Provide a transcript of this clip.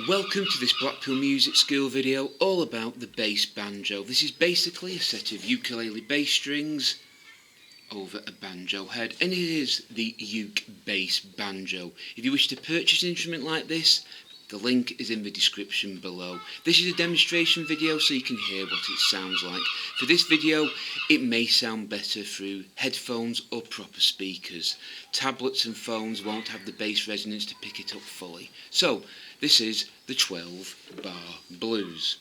Welcome to this Blackpool Music School video all about the bass banjo. This is basically a set of ukulele bass strings over a banjo head, and it is the Uke bass banjo. If you wish to purchase an instrument like this, the link is in the description below. This is a demonstration video so you can hear what it sounds like. For this video, it may sound better through headphones or proper speakers. Tablets and phones won't have the bass resonance to pick it up fully. So, this is the 12 Bar Blues.